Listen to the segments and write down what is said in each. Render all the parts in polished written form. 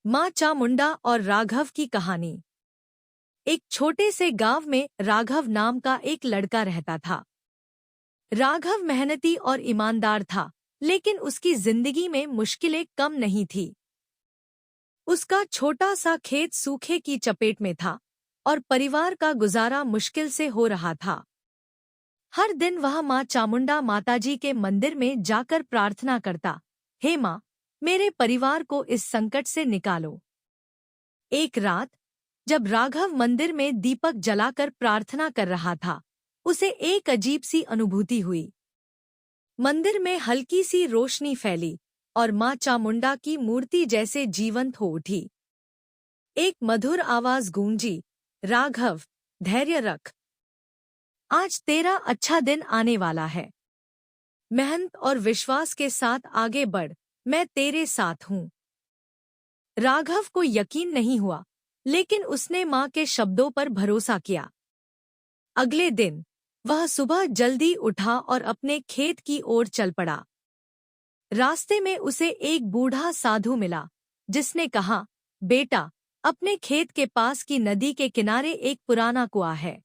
माँ चामुंडा और राघव की कहानी। एक छोटे से गांव में राघव नाम का एक लड़का रहता था। राघव मेहनती और ईमानदार था, लेकिन उसकी जिंदगी में मुश्किलें कम नहीं थी। उसका छोटा सा खेत सूखे की चपेट में था और परिवार का गुजारा मुश्किल से हो रहा था। हर दिन वह माँ चामुंडा माताजी के मंदिर में जाकर प्रार्थना करता, हे माँ, मेरे परिवार को इस संकट से निकालो। एक रात जब राघव मंदिर में दीपक जलाकर प्रार्थना कर रहा था, उसे एक अजीब सी अनुभूति हुई। मंदिर में हल्की सी रोशनी फैली और माँ चामुंडा की मूर्ति जैसे जीवंत हो उठी। एक मधुर आवाज गूंजी, राघव, धैर्य रख। आज तेरा अच्छा दिन आने वाला है। मेहनत और विश्वास के साथ आगे बढ़, मैं तेरे साथ हूँ। राघव को यकीन नहीं हुआ, लेकिन उसने माँ के शब्दों पर भरोसा किया। अगले दिन वह सुबह जल्दी उठा और अपने खेत की ओर चल पड़ा। रास्ते में उसे एक बूढ़ा साधु मिला, जिसने कहा, बेटा, अपने खेत के पास की नदी के किनारे एक पुराना कुआं है।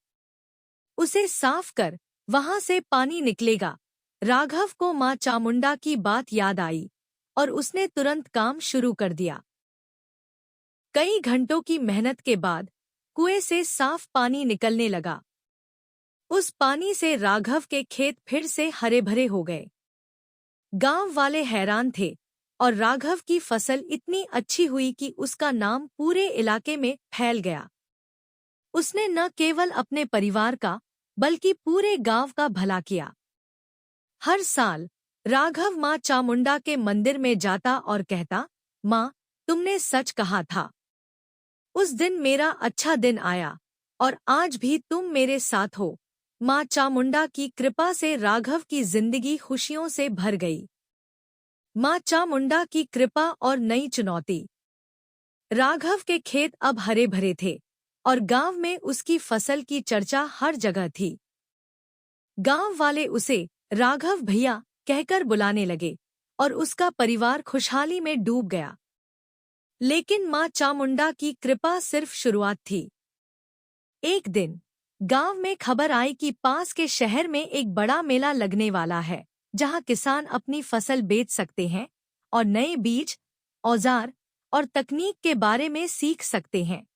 उसे साफ कर, वहां से पानी निकलेगा। राघव को माँ चामुंडा की बात याद आई और उसने तुरंत काम शुरू कर दिया। कई घंटों की मेहनत के बाद कुएं से साफ पानी निकलने लगा। उस पानी से राघव के खेत फिर से हरे भरे हो गए। गांव वाले हैरान थे और राघव की फसल इतनी अच्छी हुई कि उसका नाम पूरे इलाके में फैल गया। उसने न केवल अपने परिवार का, बल्कि पूरे गांव का भला किया। हर साल राघव माँ चामुंडा के मंदिर में जाता और कहता, माँ, तुमने सच कहा था। उस दिन मेरा अच्छा दिन आया और आज भी तुम मेरे साथ हो। माँ चामुंडा की कृपा से राघव की जिंदगी खुशियों से भर गई। माँ चामुंडा की कृपा और नई चुनौती। राघव के खेत अब हरे भरे थे और गांव में उसकी फसल की चर्चा हर जगह थी। गांव वाले उसे राघव भैया कहकर बुलाने लगे और उसका परिवार खुशहाली में डूब गया। लेकिन माँ चामुंडा की कृपा सिर्फ शुरुआत थी। एक दिन गांव में खबर आई कि पास के शहर में एक बड़ा मेला लगने वाला है, जहां किसान अपनी फसल बेच सकते हैं और नए बीज, औजार और तकनीक के बारे में सीख सकते हैं।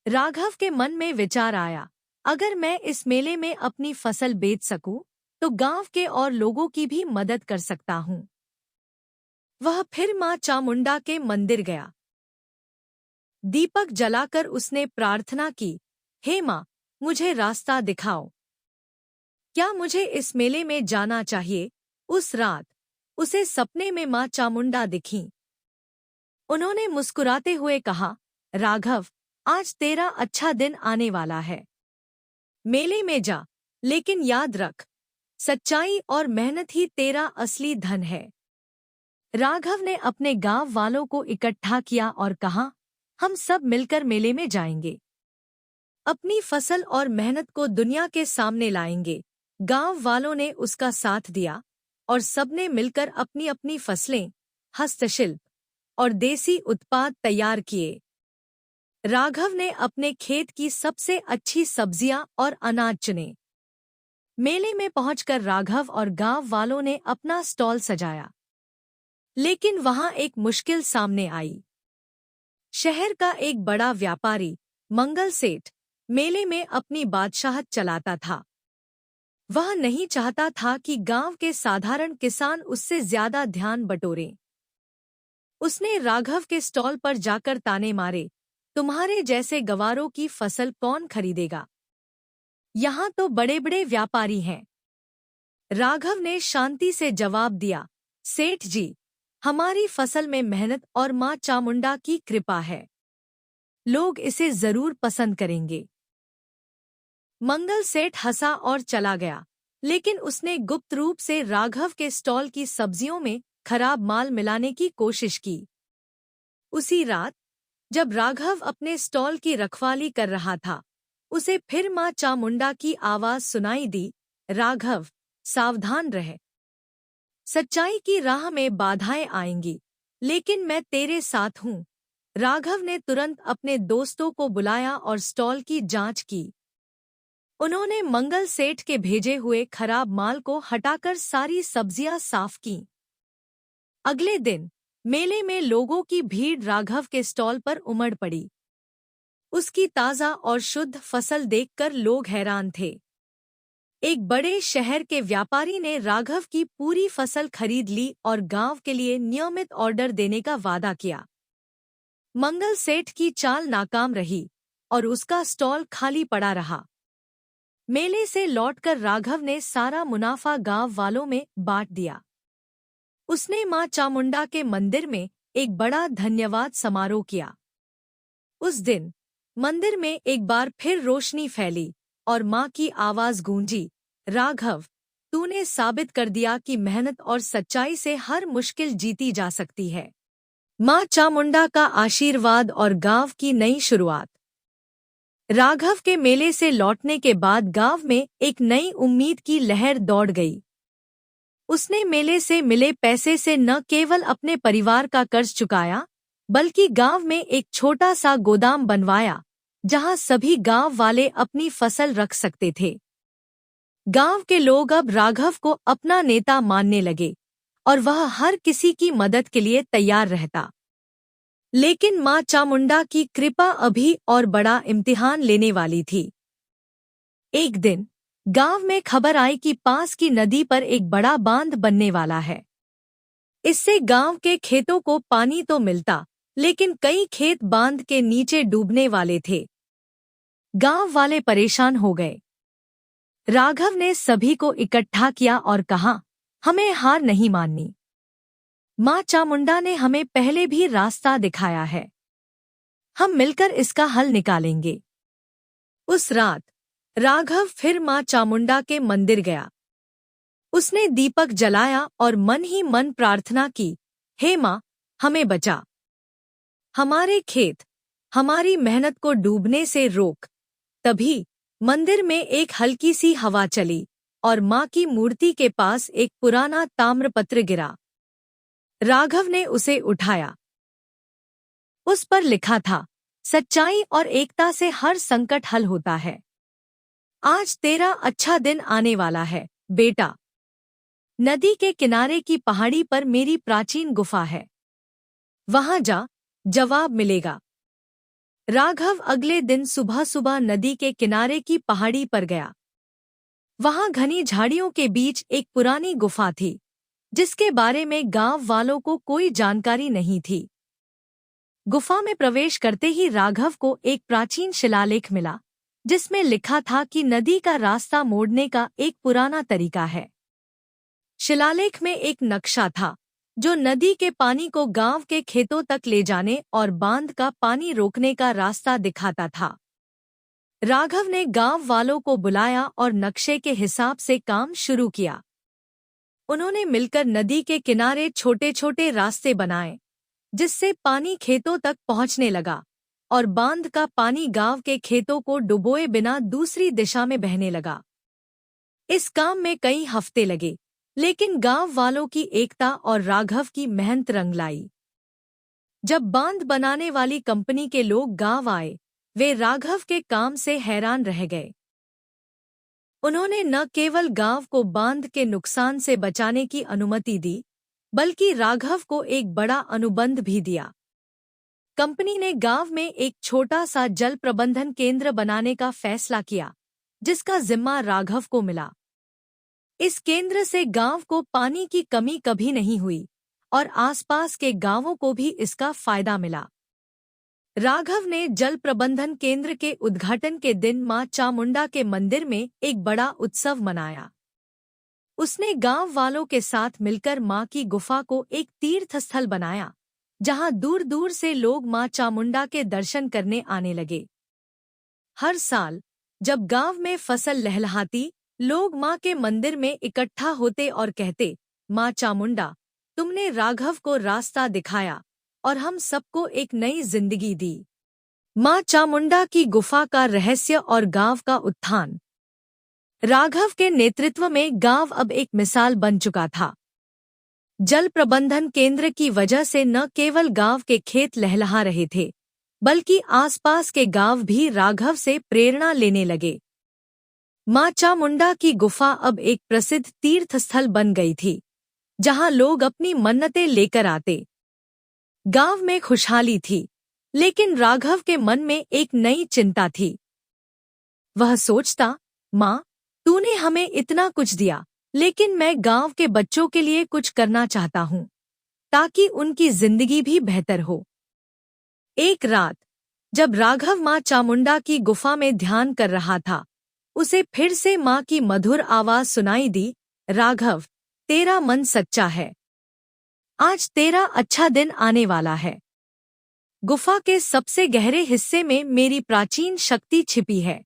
राघव के मन में विचार आया, अगर मैं इस मेले में अपनी फसल बेच सकूं, तो गांव के और लोगों की भी मदद कर सकता हूं। वह फिर माँ चामुंडा के मंदिर गया। दीपक जलाकर उसने प्रार्थना की, हे माँ, मुझे रास्ता दिखाओ। क्या मुझे इस मेले में जाना चाहिए? उस रात उसे सपने में माँ चामुंडा दिखीं। उन्होंने मुस्कुराते हुए कहा, राघव, आज तेरा अच्छा दिन आने वाला है। मेले में जा, लेकिन याद रख, सच्चाई और मेहनत ही तेरा असली धन है। राघव ने अपने गांव वालों को इकट्ठा किया और कहा, हम सब मिलकर मेले में जाएंगे। अपनी फसल और मेहनत को दुनिया के सामने लाएंगे। गांव वालों ने उसका साथ दिया और सबने मिलकर अपनी अपनी फसलें, हस्तशिल्प और देसी उत्पाद तैयार किए। राघव ने अपने खेत की सबसे अच्छी सब्जियां और अनाज चुने। मेले में पहुंचकर राघव और गांव वालों ने अपना स्टॉल सजाया। लेकिन वहां एक मुश्किल सामने आई। शहर का एक बड़ा व्यापारी, मंगल सेठ, मेले में अपनी बादशाहत चलाता था। वह नहीं चाहता था कि गांव के साधारण किसान उससे ज्यादा ध्यान बटोरें। उसने राघव के स्टॉल पर जाकर ताने मारे, तुम्हारे जैसे गवारों की फसल कौन खरीदेगा? यहाँ तो बड़े बड़े व्यापारी हैं। राघव ने शांति से जवाब दिया, सेठ जी, हमारी फसल में मेहनत और माँ चामुंडा की कृपा है। लोग इसे जरूर पसंद करेंगे। मंगल सेठ हंसा और चला गया, लेकिन उसने गुप्त रूप से राघव के स्टॉल की सब्जियों में खराब माल मिलाने की कोशिश की। उसी रात जब राघव अपने स्टॉल की रखवाली कर रहा था, उसे फिर माँ चामुंडा की आवाज सुनाई दी, राघव, सावधान रह। सच्चाई की राह में बाधाएं आएंगी, लेकिन मैं तेरे साथ हूँ। राघव ने तुरंत अपने दोस्तों को बुलाया और स्टॉल की जांच की। उन्होंने मंगल सेठ के भेजे हुए खराब माल को हटाकर सारी सब्जियां साफ कीं। अगले दिन मेले में लोगों की भीड़ राघव के स्टॉल पर उमड़ पड़ी। उसकी ताज़ा और शुद्ध फसल देखकर लोग हैरान थे। एक बड़े शहर के व्यापारी ने राघव की पूरी फसल खरीद ली और गांव के लिए नियमित ऑर्डर देने का वादा किया। मंगल सेठ की चाल नाकाम रही और उसका स्टॉल खाली पड़ा रहा। मेले से लौटकर राघव ने सारा मुनाफा गांव वालों में बांट दिया। उसने मां चामुंडा के मंदिर में एक बड़ा धन्यवाद समारोह किया। उस दिन मंदिर में एक बार फिर रोशनी फैली और मां की आवाज गूंजी, राघव, तूने साबित कर दिया कि मेहनत और सच्चाई से हर मुश्किल जीती जा सकती है। मां चामुंडा का आशीर्वाद और गांव की नई शुरुआत। राघव के मेले से लौटने के बाद गांव में एक नई उम्मीद की लहर दौड़ गई। उसने मेले से मिले पैसे से न केवल अपने परिवार का कर्ज चुकाया, बल्कि गांव में एक छोटा सा गोदाम बनवाया, जहां सभी गांव वाले अपनी फसल रख सकते थे। गांव के लोग अब राघव को अपना नेता मानने लगे और वह हर किसी की मदद के लिए तैयार रहता। लेकिन मां चामुंडा की कृपा अभी और बड़ा इम्तिहान लेने वाली थी। एक दिन गांव में खबर आई कि पास की नदी पर एक बड़ा बांध बनने वाला है। इससे गांव के खेतों को पानी तो मिलता, लेकिन कई खेत बांध के नीचे डूबने वाले थे। गांव वाले परेशान हो गए। राघव ने सभी को इकट्ठा किया और कहा, हमें हार नहीं माननी। मां चामुंडा ने हमें पहले भी रास्ता दिखाया है। हम मिलकर इसका हल निकालेंगे। उस रात राघव फिर मां चामुंडा के मंदिर गया। उसने दीपक जलाया और मन ही मन प्रार्थना की, हे मां, हमें बचा। हमारे खेत, हमारी मेहनत को डूबने से रोक। तभी मंदिर में एक हल्की सी हवा चली और मां की मूर्ति के पास एक पुराना ताम्रपत्र गिरा। राघव ने उसे उठाया। उस पर लिखा था, सच्चाई और एकता से हर संकट हल होता है। आज तेरा अच्छा दिन आने वाला है, बेटा। नदी के किनारे की पहाड़ी पर मेरी प्राचीन गुफा है। वहां जा, जवाब मिलेगा। राघव अगले दिन सुबह सुबह नदी के किनारे की पहाड़ी पर गया। वहां घनी झाड़ियों के बीच एक पुरानी गुफा थी, जिसके बारे में गांव वालों को कोई जानकारी नहीं थी। गुफा में प्रवेश करते ही राघव को एक प्राचीन शिलालेख मिला, जिसमें लिखा था कि नदी का रास्ता मोड़ने का एक पुराना तरीका है। शिलालेख में एक नक्शा था, जो नदी के पानी को गांव के खेतों तक ले जाने और बांध का पानी रोकने का रास्ता दिखाता था। राघव ने गांव वालों को बुलाया और नक्शे के हिसाब से काम शुरू किया। उन्होंने मिलकर नदी के किनारे छोटे छोटे रास्ते बनाए, जिससे पानी खेतों तक पहुंचने लगा और बांध का पानी गांव के खेतों को डुबोए बिना दूसरी दिशा में बहने लगा। इस काम में कई हफ्ते लगे, लेकिन गांव वालों की एकता और राघव की मेहनत रंग लाई। जब बांध बनाने वाली कंपनी के लोग गांव आए, वे राघव के काम से हैरान रह गए। उन्होंने न केवल गांव को बांध के नुकसान से बचाने की अनुमति दी, बल्कि राघव को एक बड़ा अनुबंध भी दिया। कंपनी ने गांव में एक छोटा सा जल प्रबंधन केंद्र बनाने का फैसला किया, जिसका जिम्मा राघव को मिला। इस केंद्र से गांव को पानी की कमी कभी नहीं हुई और आसपास के गांवों को भी इसका फायदा मिला। राघव ने जल प्रबंधन केंद्र के उद्घाटन के दिन मां चामुंडा के मंदिर में एक बड़ा उत्सव मनाया। उसने गांव वालों के साथ मिलकर मां की गुफा को एक तीर्थ स्थल बनाया, जहां दूर दूर से लोग मां चामुंडा के दर्शन करने आने लगे। हर साल जब गांव में फसल लहलहाती, लोग मां के मंदिर में इकट्ठा होते और कहते, मां चामुंडा, तुमने राघव को रास्ता दिखाया और हम सबको एक नई जिंदगी दी। मां चामुंडा की गुफा का रहस्य और गांव का उत्थान। राघव के नेतृत्व में गांव अब एक मिसाल बन चुका था। जल प्रबंधन केंद्र की वजह से न केवल गांव के खेत लहलहा रहे थे, बल्कि आसपास के गांव भी राघव से प्रेरणा लेने लगे। मां चामुंडा की गुफा अब एक प्रसिद्ध तीर्थ स्थल बन गई थी, जहां लोग अपनी मन्नतें लेकर आते। गांव में खुशहाली थी, लेकिन राघव के मन में एक नई चिंता थी। वह सोचता, माँ, तूने हमें इतना कुछ दिया, लेकिन मैं गांव के बच्चों के लिए कुछ करना चाहता हूँ, ताकि उनकी जिंदगी भी बेहतर हो। एक रात, जब राघव माँ चामुंडा की गुफा में ध्यान कर रहा था, उसे फिर से माँ की मधुर आवाज सुनाई दी, राघव, तेरा मन सच्चा है। आज तेरा अच्छा दिन आने वाला है। गुफा के सबसे गहरे हिस्से में मेरी प्राचीन शक्ति छिपी है।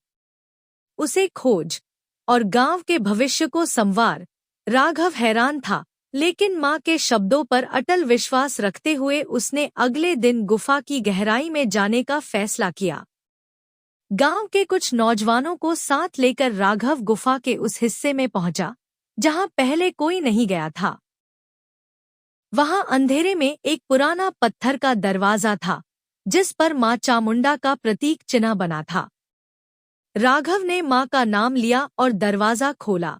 उसे खोज और गांव के भविष्य को संवार। राघव हैरान था, लेकिन माँ के शब्दों पर अटल विश्वास रखते हुए उसने अगले दिन गुफा की गहराई में जाने का फैसला किया। गांव के कुछ नौजवानों को साथ लेकर राघव गुफा के उस हिस्से में पहुंचा, जहां पहले कोई नहीं गया था। वहां अंधेरे में एक पुराना पत्थर का दरवाजा था, जिस पर माँ चामुंडा का प्रतीक चिन्ह बना था। राघव ने माँ का नाम लिया और दरवाजा खोला।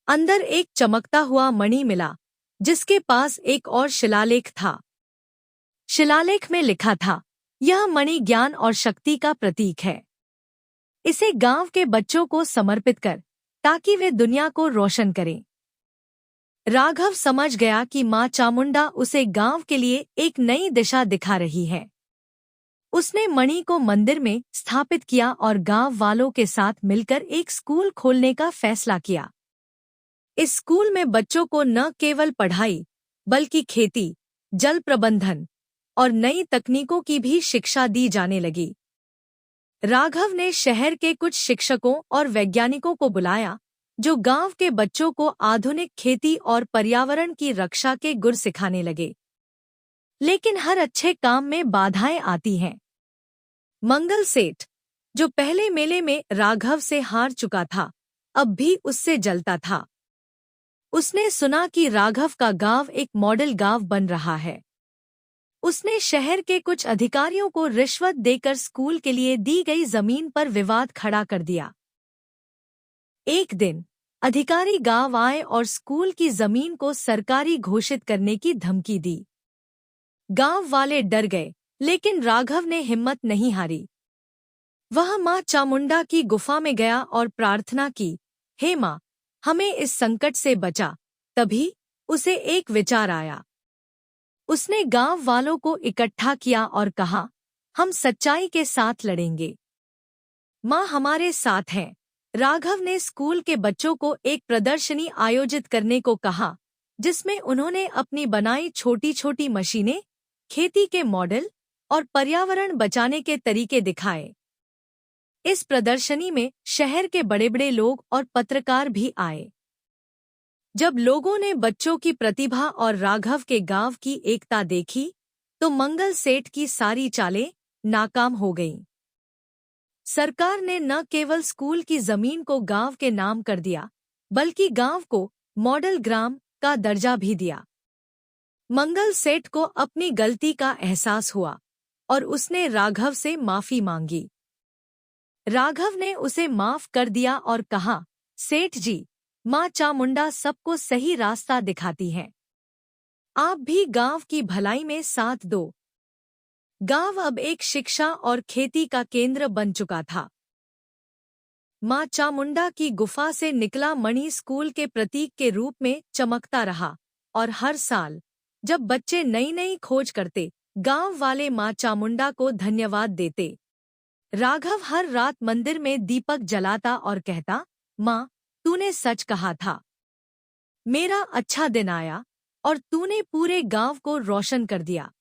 अंदर एक चमकता हुआ मणि मिला, जिसके पास एक और शिलालेख था। शिलालेख में लिखा था, यह मणि ज्ञान और शक्ति का प्रतीक है। इसे गांव के बच्चों को समर्पित कर, ताकि वे दुनिया को रोशन करें। राघव समझ गया कि माँ चामुंडा उसे गांव के लिए एक नई दिशा दिखा रही है। उसने मणि को मंदिर में स्थापित किया और गांव वालों के साथ मिलकर एक स्कूल खोलने का फैसला किया। इस स्कूल में बच्चों को न केवल पढ़ाई, बल्कि खेती, जल प्रबंधन और नई तकनीकों की भी शिक्षा दी जाने लगी। राघव ने शहर के कुछ शिक्षकों और वैज्ञानिकों को बुलाया, जो गांव के बच्चों को आधुनिक खेती और पर्यावरण की रक्षा के गुर सिखाने लगे। लेकिन हर अच्छे काम में बाधाएं आती हैं। मंगल सेठ, जो पहले मेले में राघव से हार चुका था, अब भी उससे जलता था। उसने सुना कि राघव का गांव एक मॉडल गांव बन रहा है। उसने शहर के कुछ अधिकारियों को रिश्वत देकर स्कूल के लिए दी गई जमीन पर विवाद खड़ा कर दिया। एक दिन अधिकारी गांव आए और स्कूल की जमीन को सरकारी घोषित करने की धमकी दी। गांव वाले डर गए, लेकिन राघव ने हिम्मत नहीं हारी। वह माँ चामुंडा की गुफा में गया और प्रार्थना की, हे माँ, हमें इस संकट से बचा। तभी उसे एक विचार आया। उसने गांव वालों को इकट्ठा किया और कहा, हम सच्चाई के साथ लड़ेंगे। माँ हमारे साथ है। राघव ने स्कूल के बच्चों को एक प्रदर्शनी आयोजित करने को कहा, जिसमें उन्होंने अपनी बनाई छोटी-छोटी मशीनें, खेती के मॉडल और पर्यावरण बचाने के तरीके दिखाए। इस प्रदर्शनी में शहर के बड़े-बड़े लोग और पत्रकार भी आए। जब लोगों ने बच्चों की प्रतिभा और राघव के गांव की एकता देखी, तो मंगल सेठ की सारी चालें नाकाम हो गईं। सरकार ने न केवल स्कूल की जमीन को गांव के नाम कर दिया, बल्कि गांव को मॉडल ग्राम का दर्जा भी दिया। मंगल सेठ को अपनी गलती का एहसास हुआ और उसने राघव से माफी मांगी। राघव ने उसे माफ कर दिया और कहा, सेठ जी, माँ चामुंडा सबको सही रास्ता दिखाती है। आप भी गांव की भलाई में साथ दो। गांव अब एक शिक्षा और खेती का केंद्र बन चुका था। माँ चामुंडा की गुफा से निकला मणि स्कूल के प्रतीक के रूप में चमकता रहा, और हर साल जब बच्चे नई नई खोज करते, गांव वाले माँ चामुंडा को धन्यवाद देते। राघव हर रात मंदिर में दीपक जलाता और कहता, माँ, तूने सच कहा था। मेरा अच्छा दिन आया और तूने पूरे गांव को रोशन कर दिया।